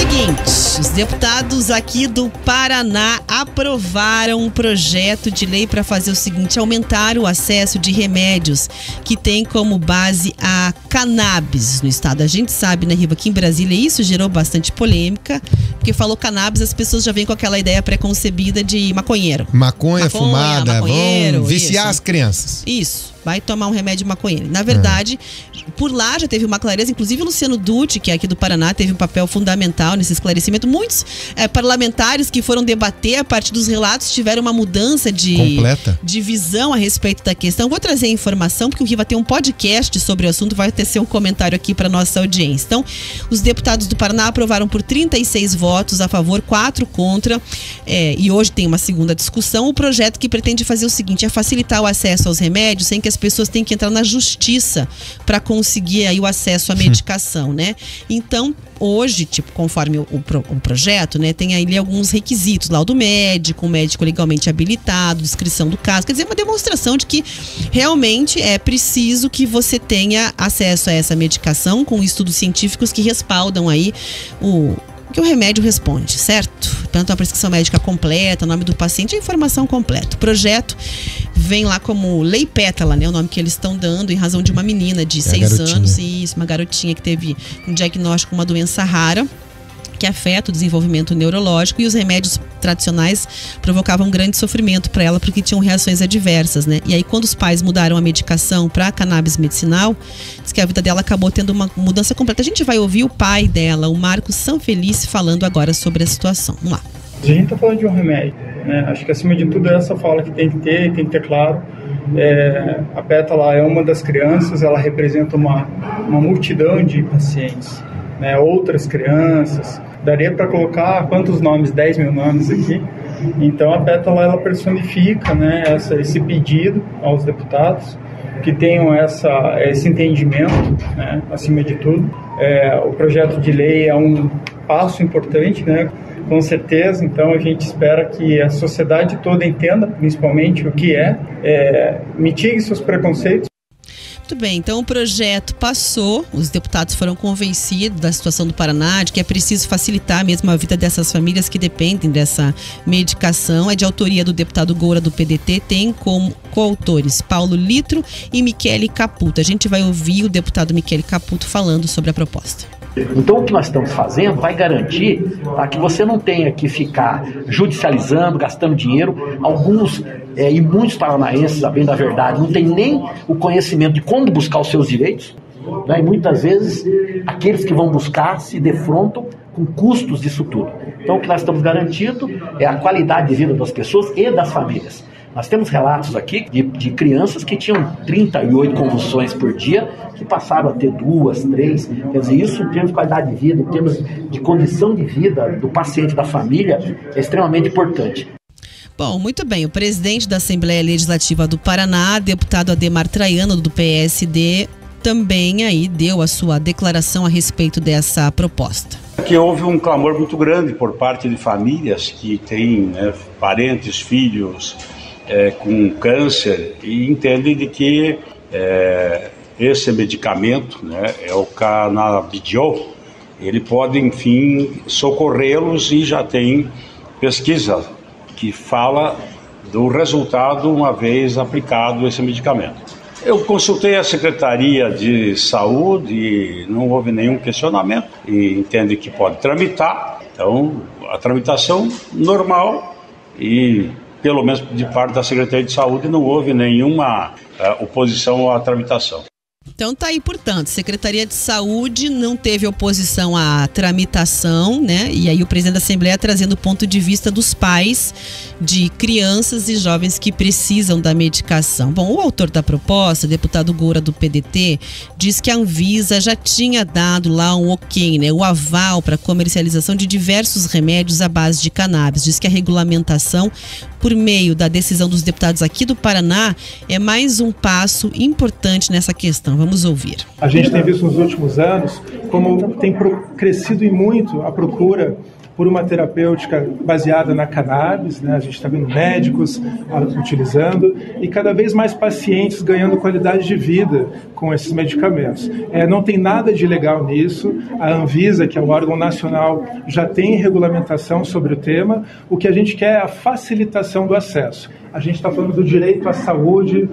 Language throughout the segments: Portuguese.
Seguinte, os deputados aqui do Paraná aprovaram um projeto de lei para fazer o seguinte: aumentar o acesso de remédios que tem como base a cannabis no estado. A gente sabe, né, Riva, que em Brasília isso gerou bastante polêmica, porque falou cannabis, as pessoas já vêm com aquela ideia preconcebida de maconheiro. Maconha fumada, maconheiro, vão viciar isso. as crianças. Isso, vai tomar um remédio maconheiro. Na verdade, por lá já teve uma clareza, inclusive o Luciano Dutti, que é aqui do Paraná, teve um papel fundamental nesse esclarecimento. Muitos parlamentares que foram debater a partir dos relatos tiveram uma mudança de visão a respeito da questão. Vou trazer a informação, porque o Riva tem um podcast sobre o assunto, vai tecer um comentário aqui para nossa audiência. Então, os deputados do Paraná aprovaram por 36 votos a favor, 4 contra, e hoje tem uma segunda discussão. O projeto que pretende fazer o seguinte: é facilitar o acesso aos remédios sem que as pessoas tenham que entrar na justiça para conseguir aí o acesso à medicação, né? Então, hoje, conforme o projeto, né, tem aí alguns requisitos: laudo médico, um médico legalmente habilitado, descrição do caso. Quer dizer, uma demonstração de que realmente é preciso que você tenha acesso a essa medicação, com estudos científicos que respaldam aí o que o remédio responde, certo? Tanto a prescrição médica completa, o nome do paciente, a informação completa. O projeto vem lá como Lei Pétala, né? O nome que eles estão dando em razão de uma menina de 6 anos. Isso, uma garotinha que teve um diagnóstico de uma doença rara que afeta o desenvolvimento neurológico, e os remédios tradicionais provocavam grande sofrimento para ela porque tinham reações adversas, né? E aí, quando os pais mudaram a medicação para cannabis medicinal, diz que a vida dela acabou tendo uma mudança completa. A gente vai ouvir o pai dela, o Marcos Sanfelice, falando agora sobre a situação. Vamos lá. A gente está falando de um remédio, né? Acho que acima de tudo essa fala que tem que ter claro. A Pétala é uma das crianças, ela representa uma multidão de pacientes, né? Outras crianças, daria para colocar quantos nomes? 10 mil nomes aqui. Então a Pétala, ela personifica, né, esse pedido aos deputados que tenham esse entendimento, né, acima de tudo. O projeto de lei é um passo importante, né, com certeza. Então a gente espera que a sociedade toda entenda principalmente o que mitigue seus preconceitos. Muito bem, então o projeto passou, os deputados foram convencidos da situação do Paraná, de que é preciso facilitar mesmo a vida dessas famílias que dependem dessa medicação. É de autoria do deputado Goura, do PDT, tem como coautores Paulo Litro e Michele Caputo. A gente vai ouvir o deputado Michele Caputo falando sobre a proposta. Então, o que nós estamos fazendo vai garantir que você não tenha que ficar judicializando, gastando dinheiro. Alguns e muitos paranaenses, a bem da verdade, não têm nem o conhecimento de como buscar os seus direitos, né? E muitas vezes aqueles que vão buscar se defrontam com custos disso tudo. Então, o que nós estamos garantindo é a qualidade de vida das pessoas e das famílias. Nós temos relatos aqui de crianças que tinham 38 convulsões por dia, que passaram a ter 2, 3. Quer dizer, isso em termos de qualidade de vida, em termos de condição de vida do paciente, da família, é extremamente importante. Bom, muito bem. O presidente da Assembleia Legislativa do Paraná, deputado Ademar Traiano, do PSD, também aí deu a sua declaração a respeito dessa proposta. Que houve um clamor muito grande por parte de famílias que têm, né, parentes, filhos com câncer, e entendem de que esse medicamento, né, é o canabidiol, ele pode, enfim, socorrê-los, e já tem pesquisa que fala do resultado uma vez aplicado esse medicamento. Eu consultei a Secretaria de Saúde e não houve nenhum questionamento, e entende que pode tramitar. Então, a tramitação normal, e pelo menos de parte da Secretaria de Saúde não houve nenhuma oposição à tramitação. Então tá aí, portanto, Secretaria de Saúde não teve oposição à tramitação, né? E aí o presidente da Assembleia trazendo o ponto de vista dos pais de crianças e jovens que precisam da medicação. Bom, o autor da proposta, deputado Goura, do PDT, diz que a Anvisa já tinha dado lá um ok, né? O aval para comercialização de diversos remédios à base de cannabis. Diz que a regulamentação, por meio da decisão dos deputados aqui do Paraná, é mais um passo importante nessa questão. Vamos ouvir. A gente tem visto nos últimos anos como tem crescido e muito a procura por uma terapêutica baseada na cannabis, né? A gente está vendo médicos utilizando e cada vez mais pacientes ganhando qualidade de vida com esses medicamentos. Não tem nada de ilegal nisso. A Anvisa, que é o órgão nacional, já tem regulamentação sobre o tema. O que a gente quer é a facilitação do acesso. A gente está falando do direito à saúde,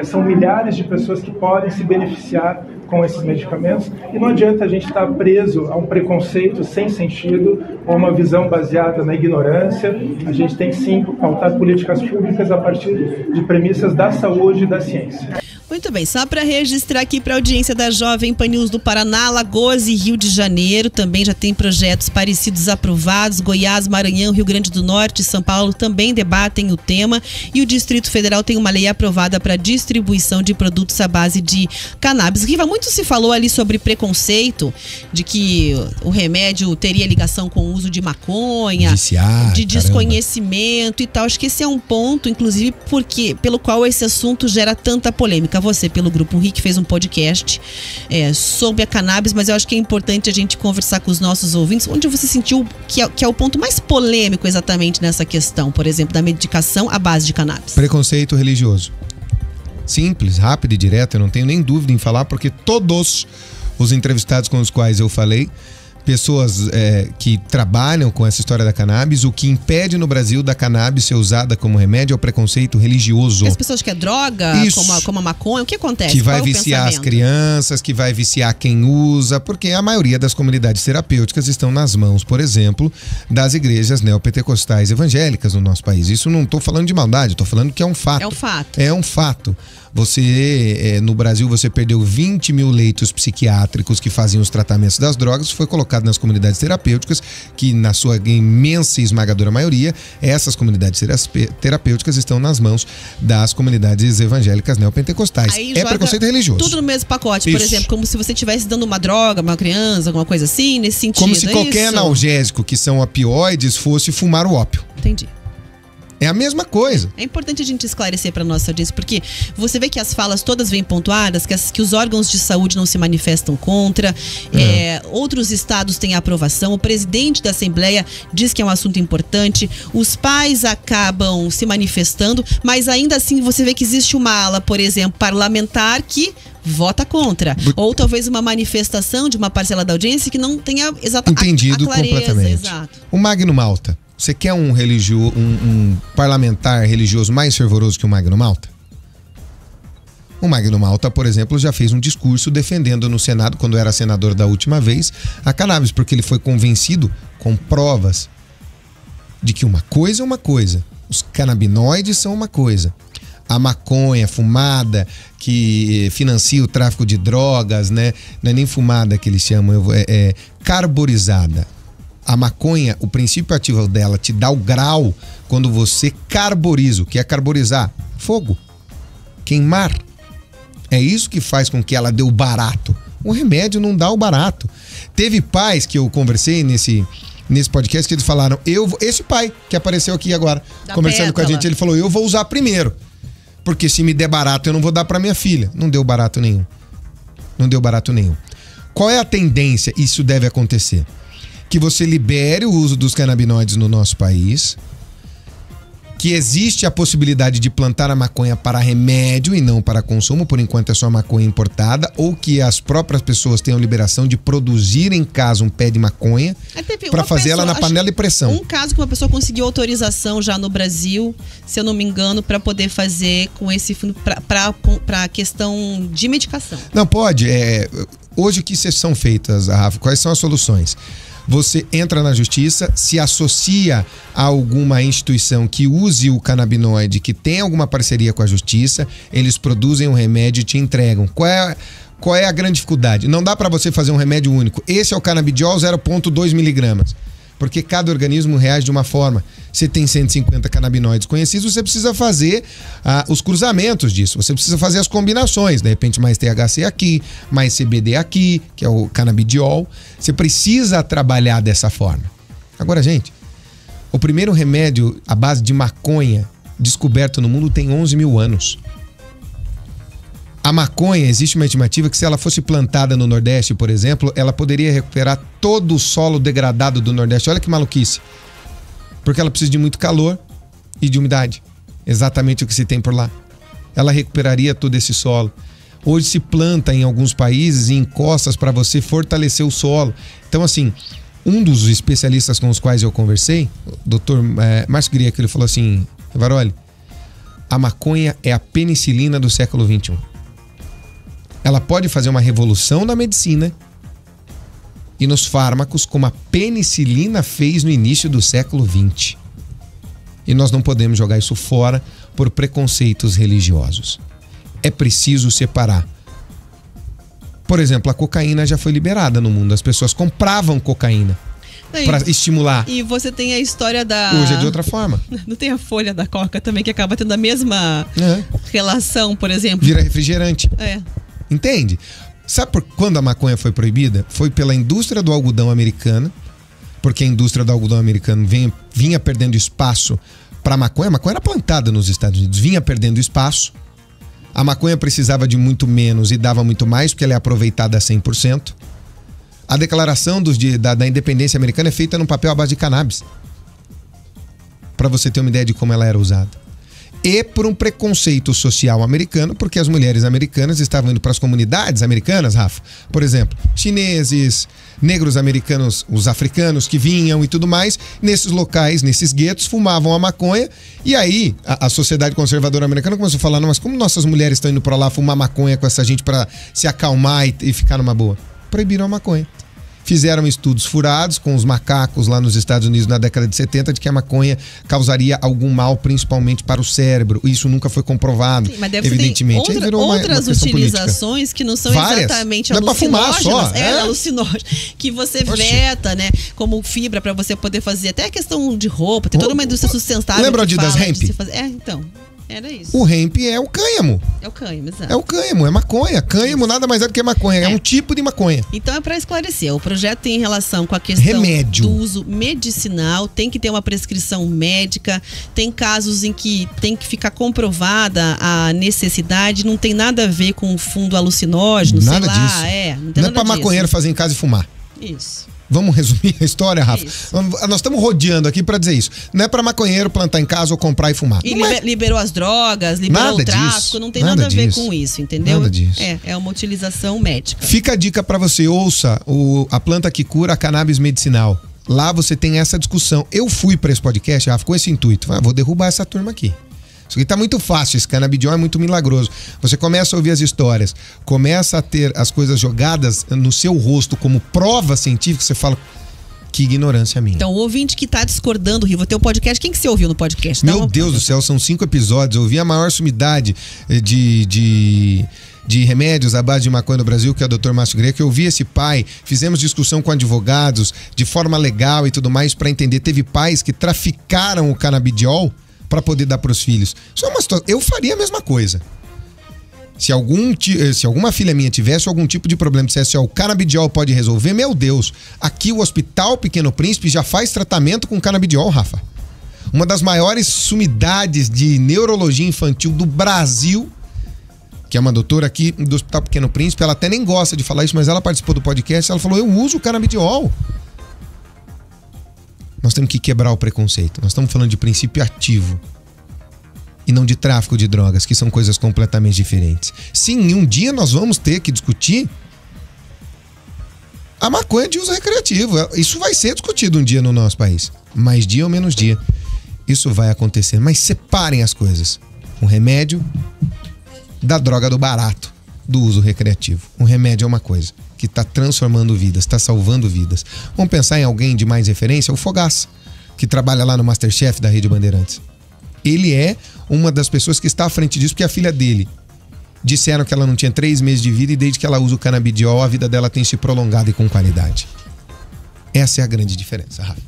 são milhares de pessoas que podem se beneficiar com esses medicamentos e não adianta a gente estar preso a um preconceito sem sentido ou uma visão baseada na ignorância. A gente tem sim pautar políticas públicas a partir de premissas da saúde e da ciência. Muito bem, só para registrar aqui para a audiência da Jovem Pan News do Paraná, Alagoas e Rio de Janeiro também já tem projetos parecidos aprovados. Goiás, Maranhão, Rio Grande do Norte e São Paulo também debatem o tema e o Distrito Federal tem uma lei aprovada para distribuição de produtos à base de cannabis. Riva, muito se falou ali sobre preconceito, de que o remédio teria ligação com o uso de maconha, de desconhecimento e tal. Acho que esse é um ponto, inclusive, pelo qual esse assunto gera tanta polêmica. Você, pelo Grupo RIC, fez um podcast sobre a cannabis, mas eu acho que é importante a gente conversar com os nossos ouvintes. Onde você sentiu que é o ponto mais polêmico exatamente nessa questão, por exemplo, da medicação à base de cannabis? Preconceito religioso. Simples, rápido e direto, eu não tenho nem dúvida em falar, porque todos os entrevistados com os quais eu falei, pessoas que trabalham com essa história da cannabis, o que impede no Brasil da cannabis ser usada como remédio é o preconceito religioso. As pessoas que é droga, como a maconha, o que acontece? Que vai viciar as crianças, que vai viciar quem usa, porque a maioria das comunidades terapêuticas estão nas mãos, por exemplo, das igrejas neopentecostais evangélicas no nosso país. Isso não estou falando de maldade, estou falando que é um fato. É um fato. É um fato. No Brasil, você perdeu 20 mil leitos psiquiátricos que faziam os tratamentos das drogas, foi colocado nas comunidades terapêuticas, que na sua imensa e esmagadora maioria, essas comunidades terapêuticas estão nas mãos das comunidades evangélicas neopentecostais. É preconceito religioso. Tudo no mesmo pacote, por exemplo, como se você estivesse dando uma droga, uma criança, alguma coisa assim, nesse sentido. Como se qualquer analgésico, que são opioides, fosse fumar o ópio. Entendi. É a mesma coisa. É importante a gente esclarecer para nossa audiência, porque você vê que as falas todas vêm pontuadas, que os órgãos de saúde não se manifestam contra, outros estados têm aprovação, o presidente da Assembleia diz que é um assunto importante, os pais acabam se manifestando, mas ainda assim você vê que existe uma ala, por exemplo, parlamentar que vota contra. Ou talvez uma manifestação de uma parcela da audiência que não tenha exatamente entendido a clareza, completamente. Exato. O Magno Malta. Você quer um parlamentar religioso mais fervoroso que o Magno Malta? O Magno Malta, por exemplo, já fez um discurso defendendo no Senado, quando era senador da última vez, a cannabis, porque ele foi convencido com provas de que uma coisa é uma coisa, os canabinoides são uma coisa. A maconha fumada que financia o tráfico de drogas, né? Não é nem fumada que eles chamam, é carborizada. A maconha, o princípio ativo dela te dá o grau quando você carboriza. O que é carborizar? Fogo. Queimar. É isso que faz com que ela dê o barato. O remédio não dá o barato. Teve pais que eu conversei nesse podcast que eles falaram, esse pai que apareceu aqui agora, conversando com a gente, ele falou, eu vou usar primeiro. Porque se me der barato, eu não vou dar pra minha filha. Não deu barato nenhum. Não deu barato nenhum. Qual é a tendência? Isso deve acontecer. Que você libere o uso dos canabinoides no nosso país, que existe a possibilidade de plantar a maconha para remédio e não para consumo, por enquanto é só maconha importada, ou que as próprias pessoas tenham liberação de produzir em casa um pé de maconha para fazer ela na panela de pressão. Um caso que uma pessoa conseguiu autorização já no Brasil, se eu não me engano, para poder fazer com esse para a questão de medicação. Não, pode. Hoje o que são feitas, Rafa? Quais são as soluções? Você entra na justiça, se associa a alguma instituição que use o canabinoide, que tem alguma parceria com a justiça, eles produzem um remédio e te entregam. Qual é a grande dificuldade? Não dá para você fazer um remédio único. Esse é o canabidiol 0,2 miligramas. Porque cada organismo reage de uma forma. Você tem 150 canabinoides conhecidos, você precisa fazer os cruzamentos disso. Você precisa fazer as combinações. De repente, mais THC aqui, mais CBD aqui, que é o canabidiol. Você precisa trabalhar dessa forma. Agora, gente, o primeiro remédio à base de maconha descoberto no mundo tem 11 mil anos. A maconha, existe uma estimativa que se ela fosse plantada no Nordeste, por exemplo, ela poderia recuperar todo o solo degradado do Nordeste. Olha que maluquice. Porque ela precisa de muito calor e de umidade. Exatamente o que se tem por lá. Ela recuperaria todo esse solo. Hoje se planta em alguns países em encostas para você fortalecer o solo. Então, assim, um dos especialistas com os quais eu conversei, o Dr. Márcio Griek, ele falou assim: Varoli, a maconha é a penicilina do século XXI. Ela pode fazer uma revolução na medicina e nos fármacos, como a penicilina fez no início do século XX. E nós não podemos jogar isso fora por preconceitos religiosos. É preciso separar. Por exemplo, a cocaína já foi liberada no mundo. As pessoas compravam cocaína para estimular. E você tem a história da... Hoje é de outra forma. Não tem a folha da coca também, que acaba tendo a mesma relação, por exemplo? Vira refrigerante. Entende? Sabe por quando a maconha foi proibida? Foi pela indústria do algodão americana, porque a indústria do algodão americano vinha perdendo espaço para a maconha. A maconha era plantada nos Estados Unidos, vinha perdendo espaço. A maconha precisava de muito menos e dava muito mais, porque ela é aproveitada a 100%. A declaração da independência americana é feita num papel à base de cannabis, para você ter uma ideia de como ela era usada. E por um preconceito social americano, porque as mulheres americanas estavam indo para as comunidades americanas, Rafa. Por exemplo, chineses, negros americanos, os africanos que vinham e tudo mais, nesses locais, nesses guetos, fumavam a maconha. E aí a sociedade conservadora americana começou a falar: não, mas como nossas mulheres estão indo para lá fumar maconha com essa gente para se acalmar e ficar numa boa? Proibiram a maconha. Fizeram estudos furados com os macacos lá nos Estados Unidos na década de 70 de que a maconha causaria algum mal, principalmente para o cérebro. Isso nunca foi comprovado. Sim, mas evidentemente. Aí virou outras utilizações política. Que não são exatamente alucinógenas. Alucinógenas. Que você veta, né? Como fibra para você poder fazer até a questão de roupa. Tem toda uma indústria sustentável. Lembra das hemp? Então. Era isso. O hemp é o cânhamo. É o cânhamo, exato. É o cânhamo, é maconha. Cânhamo nada mais é do que maconha. É um tipo de maconha. Então é para esclarecer. O projeto tem relação com a questão do uso medicinal. Tem que ter uma prescrição médica. Tem casos em que tem que ficar comprovada a necessidade. Não tem nada a ver com fundo alucinógeno. Nada sei lá. Disso. Não é para maconheiro fazer em casa e fumar. Isso. Vamos resumir a história, Rafa? Isso. Nós estamos rodeando aqui para dizer isso. Não é para maconheiro plantar em casa ou comprar e fumar. E liberou as drogas, liberou o tráfico, não tem nada a ver com isso, entendeu? Nada disso. É uma utilização médica. Fica a dica para você, ouça a planta que cura, a cannabis medicinal. Lá você tem essa discussão. Eu fui para esse podcast, Rafa, com esse intuito. Vou derrubar essa turma aqui. Isso aqui tá muito fácil, esse canabidiol é muito milagroso. Você começa a ouvir as histórias, começa a ter as coisas jogadas no seu rosto como prova científica, você fala: que ignorância minha. Então, o ouvinte que tá discordando, Riva, teu podcast, quem que você ouviu no podcast? Meu Deus do céu, são 5 episódios. Eu ouvi a maior sumidade de remédios à base de maconha no Brasil, que é o Dr. Márcio Griek. Eu ouvi esse pai, fizemos discussão com advogados de forma legal e tudo mais para entender. Teve pais que traficaram o canabidiol para poder dar para os filhos. Isso é uma situação. Eu faria a mesma coisa. Se alguma filha minha tivesse algum tipo de problema, dissesse: o canabidiol pode resolver, meu Deus. Aqui o Hospital Pequeno Príncipe já faz tratamento com canabidiol, Rafa. Uma das maiores sumidades de neurologia infantil do Brasil, que é uma doutora aqui do Hospital Pequeno Príncipe, ela até nem gosta de falar isso, mas ela participou do podcast, ela falou: eu uso o canabidiol. Nós temos que quebrar o preconceito. Nós estamos falando de princípio ativo e não de tráfico de drogas, que são coisas completamente diferentes. Sim, um dia nós vamos ter que discutir a maconha de uso recreativo. Isso vai ser discutido um dia no nosso país. Mais dia ou menos dia. Isso vai acontecer. Mas separem as coisas. Um remédio da droga do barato, do uso recreativo. Um remédio é uma coisa que está transformando vidas, está salvando vidas. Vamos pensar em alguém de mais referência? O Fogaça, que trabalha lá no Masterchef da Rede Bandeirantes. Ele é uma das pessoas que está à frente disso, porque a filha dele disseram que ela não tinha 3 meses de vida e desde que ela usa o canabidiol, a vida dela tem se prolongado e com qualidade. Essa é a grande diferença, Rafa.